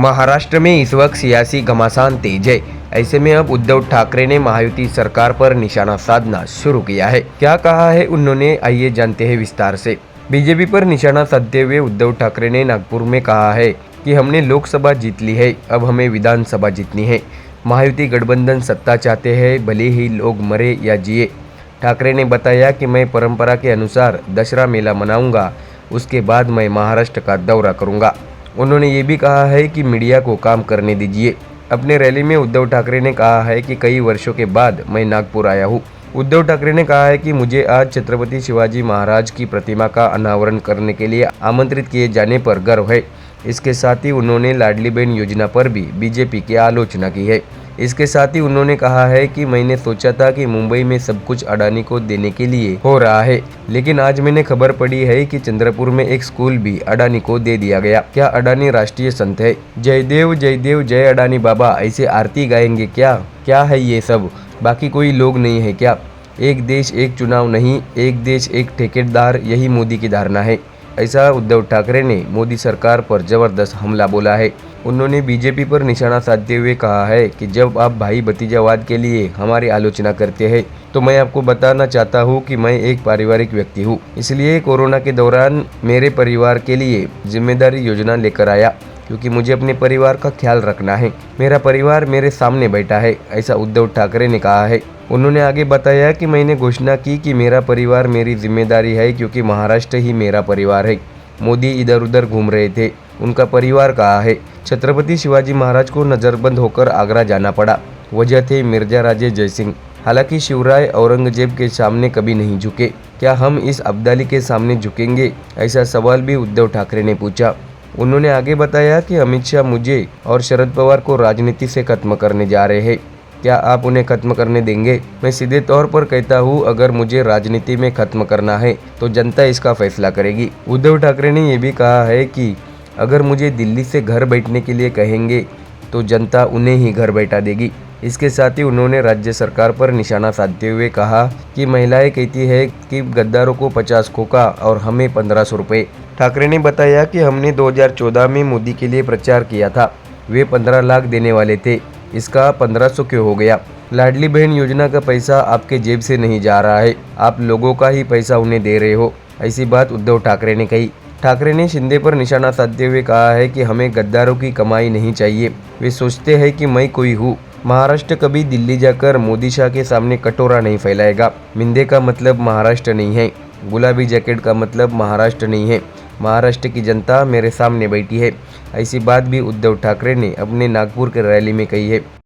महाराष्ट्र में इस वक्त सियासी घमासान तेज है। ऐसे में अब उद्धव ठाकरे ने महायुति सरकार पर निशाना साधना शुरू किया है। क्या कहा है उन्होंने, आइए जानते हैं विस्तार से। बीजेपी पर निशाना साधते हुए उद्धव ठाकरे ने नागपुर में कहा है कि हमने लोकसभा जीत ली है, अब हमें विधानसभा जीतनी है। महायुति गठबंधन सत्ता चाहते हैं, भले ही लोग मरे या जिए। ठाकरे ने बताया कि मैं परंपरा के अनुसार दशहरा मेला मनाऊंगा, उसके बाद मैं महाराष्ट्र का दौरा करूंगा। उन्होंने ये भी कहा है कि मीडिया को काम करने दीजिए। अपने रैली में उद्धव ठाकरे ने कहा है कि कई वर्षों के बाद मैं नागपुर आया हूँ। उद्धव ठाकरे ने कहा है कि मुझे आज छत्रपति शिवाजी महाराज की प्रतिमा का अनावरण करने के लिए आमंत्रित किए जाने पर गर्व है। इसके साथ ही उन्होंने लाडली बहन योजना पर भी बीजेपी की आलोचना की है। इसके साथ ही उन्होंने कहा है कि मैंने सोचा था कि मुंबई में सब कुछ अडानी को देने के लिए हो रहा है, लेकिन आज मैंने खबर पड़ी है कि चंद्रपुर में एक स्कूल भी अडानी को दे दिया गया। क्या अडानी राष्ट्रीय संत है? जय देव जय अडानी बाबा ऐसे आरती गाएंगे क्या? क्या है ये सब? बाकी कोई लोग नहीं है क्या? एक देश एक चुनाव नहीं, एक देश एक ठेकेदार, यही मोदी की धारणा है। ऐसा उद्धव ठाकरे ने मोदी सरकार पर जबरदस्त हमला बोला है। उन्होंने बीजेपी पर निशाना साधते हुए कहा है कि जब आप भाई भतीजावाद के लिए हमारी आलोचना करते हैं तो मैं आपको बताना चाहता हूं कि मैं एक पारिवारिक व्यक्ति हूं, इसलिए कोरोना के दौरान मेरे परिवार के लिए जिम्मेदारी योजना लेकर आया, क्योंकि मुझे अपने परिवार का ख्याल रखना है। मेरा परिवार मेरे सामने बैठा है, ऐसा उद्धव ठाकरे ने कहा है। उन्होंने आगे बताया कि मैंने घोषणा की कि मेरा परिवार मेरी जिम्मेदारी है, क्योंकि महाराष्ट्र ही मेरा परिवार है। मोदी इधर उधर घूम रहे थे, उनका परिवार कहाँ है? छत्रपति शिवाजी महाराज को नज़रबंद होकर आगरा जाना पड़ा, वजह थे मिर्जा राजे जयसिंह। हालांकि शिवराय औरंगजेब के सामने कभी नहीं झुके, क्या हम इस अब्दाली के सामने झुकेंगे? ऐसा सवाल भी उद्धव ठाकरे ने पूछा। उन्होंने आगे बताया कि अमित शाह मुझे और शरद पवार को राजनीति से खत्म करने जा रहे हैं, क्या आप उन्हें खत्म करने देंगे? मैं सीधे तौर पर कहता हूँ, अगर मुझे राजनीति में खत्म करना है तो जनता इसका फैसला करेगी। उद्धव ठाकरे ने यह भी कहा है कि अगर मुझे दिल्ली से घर बैठने के लिए कहेंगे तो जनता उन्हें ही घर बैठा देगी। इसके साथ ही उन्होंने राज्य सरकार पर निशाना साधते हुए कहा कि महिलाएं कहती है कि गद्दारों को 50 खोखा और हमें 1500 रुपये। ठाकरे ने बताया कि हमने 2014 में मोदी के लिए प्रचार किया था, वे 15 लाख देने वाले थे, इसका 1500 क्यों हो गया? लाडली बहन योजना का पैसा आपके जेब से नहीं जा रहा है, आप लोगों का ही पैसा उन्हें दे रहे हो, ऐसी बात उद्धव ठाकरे ने कही। ठाकरे ने शिंदे पर निशाना साधते हुए कहा है कि हमें गद्दारों की कमाई नहीं चाहिए, वे सोचते हैं कि मैं कोई हूँ। महाराष्ट्र कभी दिल्ली जाकर मोदी शाह के सामने कटोरा नहीं फैलाएगा। मिंदे का मतलब महाराष्ट्र नहीं है, गुलाबी जैकेट का मतलब महाराष्ट्र नहीं है। महाराष्ट्र की जनता मेरे सामने बैठी है, ऐसी बात भी उद्धव ठाकरे ने अपने नागपुर के रैली में कही है।